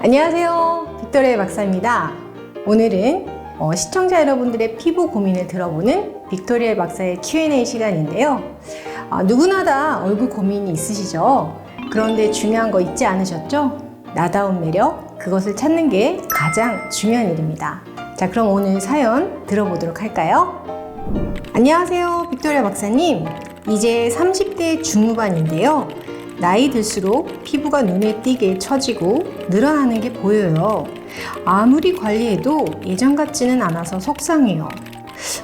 안녕하세요, 빅토리아 박사입니다. 오늘은 시청자 여러분들의 피부 고민을 들어보는 빅토리아 박사의 Q&A 시간인데요. 누구나 다 얼굴 고민이 있으시죠? 그런데 중요한 거 잊지 않으셨죠? 나다운 매력, 그것을 찾는 게 가장 중요한 일입니다. 자, 그럼 오늘 사연 들어보도록 할까요? 안녕하세요, 빅토리아 박사님. 이제 30대 중후반인데요. 나이 들수록 피부가 눈에 띄게 처지고 늘어나는 게 보여요. 아무리 관리해도 예전 같지는 않아서 속상해요.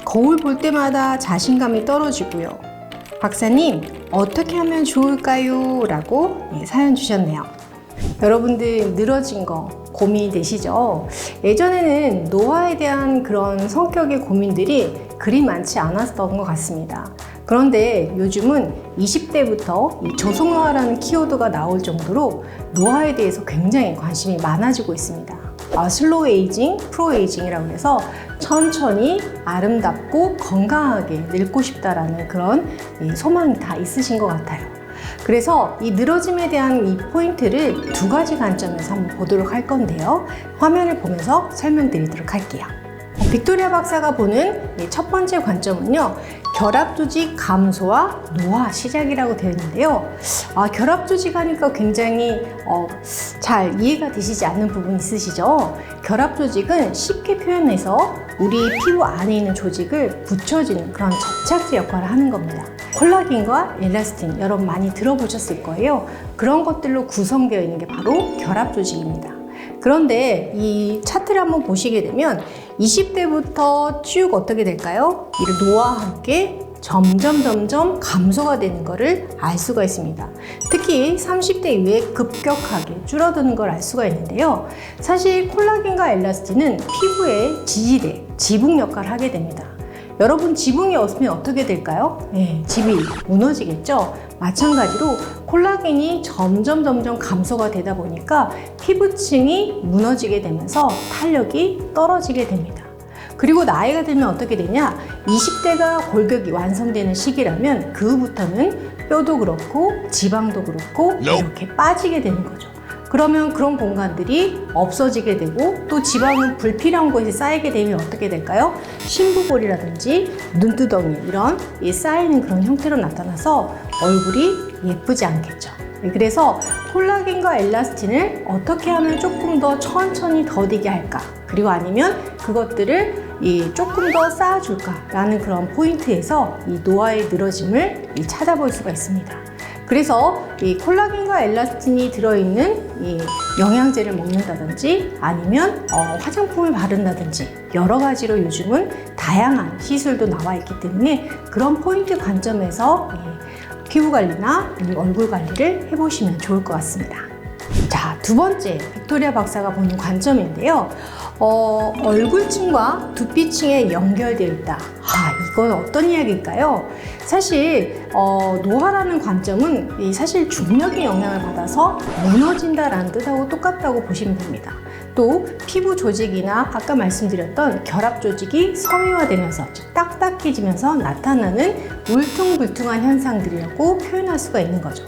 거울 볼 때마다 자신감이 떨어지고요. 박사님, 어떻게 하면 좋을까요? 라고 사연 주셨네요. 여러분들 늘어진 거 고민이 되시죠? 예전에는 노화에 대한 그런 성격의 고민들이 그리 많지 않았던 것 같습니다. 그런데 요즘은 20대부터 이 저속노화라는 키워드가 나올 정도로 노화에 대해서 굉장히 관심이 많아지고 있습니다. 슬로우 에이징, 프로 에이징이라고 해서 천천히 아름답고 건강하게 늙고 싶다라는 그런 소망이 다 있으신 것 같아요. 그래서 이 늘어짐에 대한 이 포인트를 두 가지 관점에서 한번 보도록 할 건데요. 화면을 보면서 설명드리도록 할게요. 빅토리아 박사가 보는 첫 번째 관점은요, 결합 조직 감소와 노화 시작이라고 되어 있는데요. 결합 조직 하니까 굉장히 잘 이해가 되시지 않는 부분 있으시죠? 결합 조직은 쉽게 표현해서 우리 피부 안에 있는 조직을 붙여주는 그런 접착제 역할을 하는 겁니다. 콜라겐과 엘라스틴, 여러분 많이 들어보셨을 거예요. 그런 것들로 구성되어 있는 게 바로 결합 조직입니다. 그런데 이 차트를 한번 보시게 되면 20대부터 쭉 어떻게 될까요? 이 노화와 함께 점점 감소가 되는 것을 알 수가 있습니다. 특히 30대 이후에 급격하게 줄어드는 걸 알 수가 있는데요. 사실 콜라겐과 엘라스틴은 피부의 지지대, 지붕 역할을 하게 됩니다. 여러분, 지붕이 없으면 어떻게 될까요? 집이 무너지겠죠? 마찬가지로 콜라겐이 점점 감소가 되다 보니까 피부층이 무너지게 되면서 탄력이 떨어지게 됩니다. 그리고 나이가 들면 어떻게 되냐? 20대가 골격이 완성되는 시기라면 그 후부터는 뼈도 그렇고 지방도 그렇고 이렇게 빠지게 되는 거죠. 그러면 그런 공간들이 없어지게 되고 또 지방은 불필요한 곳에 쌓이게 되면 어떻게 될까요? 심부골이라든지 눈두덩이 이런 쌓이는 그런 형태로 나타나서 얼굴이 예쁘지 않겠죠. 그래서 콜라겐과 엘라스틴을 어떻게 하면 조금 더 천천히 더디게 할까? 그리고 아니면 그것들을 조금 더 쌓아줄까라는 그런 포인트에서 이 노화의 늘어짐을 찾아볼 수가 있습니다. 그래서 이 콜라겐과 엘라스틴이 들어있는 이 영양제를 먹는다든지 아니면 화장품을 바른다든지 여러 가지로 요즘은 다양한 시술도 나와 있기 때문에 그런 포인트 관점에서 피부 관리나 얼굴 관리를 해보시면 좋을 것 같습니다. 자, 두 번째 빅토리아 박사가 보는 관점인데요. 얼굴층과 두피층에 연결되어 있다. 이건 어떤 이야기일까요? 사실 노화라는 관점은 사실 중력의 영향을 받아서 무너진다라는 뜻하고 똑같다고 보시면 됩니다. 또 피부 조직이나 아까 말씀드렸던 결합 조직이 섬유화되면서 딱딱해지면서 나타나는 울퉁불퉁한 현상들이라고 표현할 수가 있는 거죠.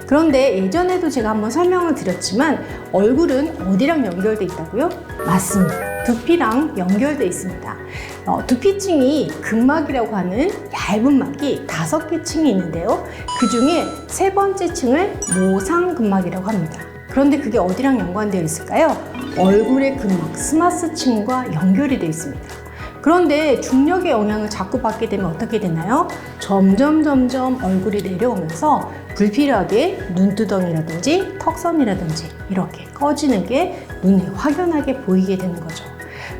그런데 예전에도 제가 한번 설명을 드렸지만 얼굴은 어디랑 연결돼 있다고요? 맞습니다. 두피랑 연결돼 있습니다. 두피층이 근막이라고 하는 얇은 막이 5개 층이 있는데요. 그 중에 세 번째 층을 모상근막이라고 합니다. 그런데 그게 어디랑 연관되어 있을까요? 얼굴의 근막, 스마스층과 연결이 되어 있습니다. 그런데 중력의 영향을 자꾸 받게 되면 어떻게 되나요? 점점 얼굴이 내려오면서 불필요하게 눈두덩이라든지 턱선이라든지 이렇게 꺼지는 게 눈에 확연하게 보이게 되는 거죠.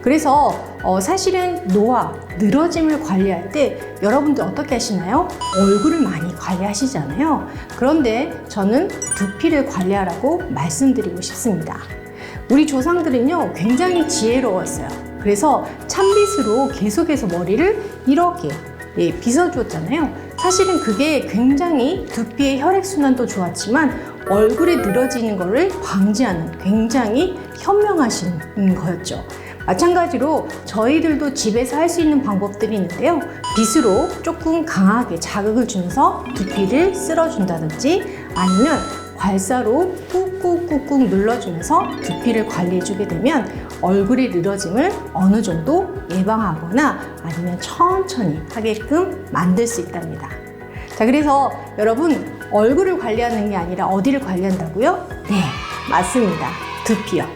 그래서 사실은 노화, 늘어짐을 관리할 때 여러분들 어떻게 하시나요? 얼굴을 많이 관리하시잖아요. 그런데 저는 두피를 관리하라고 말씀드리고 싶습니다. 우리 조상들은요, 굉장히 지혜로웠어요. 그래서 찬빗으로 계속해서 머리를 이렇게 빗어주었잖아요. 사실은 그게 굉장히 두피의 혈액순환도 좋았지만 얼굴에 늘어지는 것을 방지하는 굉장히 현명하신 거였죠. 마찬가지로 저희들도 집에서 할 수 있는 방법들이 있는데요. 빗으로 조금 강하게 자극을 주면서 두피를 쓸어준다든지 아니면 괄사로 꾹꾹꾹꾹 눌러주면서 두피를 관리해주게 되면 얼굴의 늘어짐을 어느 정도 예방하거나 아니면 천천히 하게끔 만들 수 있답니다. 자, 그래서 여러분 얼굴을 관리하는 게 아니라 어디를 관리한다고요? 네, 맞습니다. 두피요.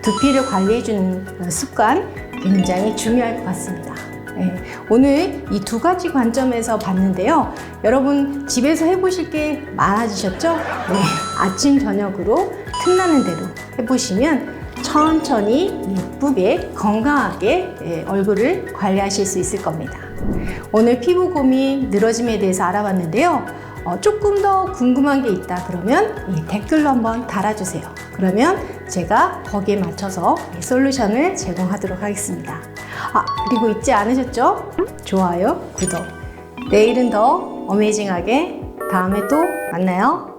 두피를 관리해주는 습관 굉장히 중요할 것 같습니다. 네, 오늘 이 두 가지 관점에서 봤는데요. 여러분 집에서 해보실 게 많아지셨죠? 네, 아침 저녁으로 틈나는 대로 해보시면 천천히 예쁘게 건강하게 얼굴을 관리하실 수 있을 겁니다. 오늘 피부 고민 늘어짐에 대해서 알아봤는데요. 조금 더 궁금한 게 있다 그러면 댓글로 한번 달아주세요. 그러면 제가 거기에 맞춰서 솔루션을 제공하도록 하겠습니다. 그리고 잊지 않으셨죠? 좋아요, 구독. 내일은 더 어메이징하게 다음에 또 만나요.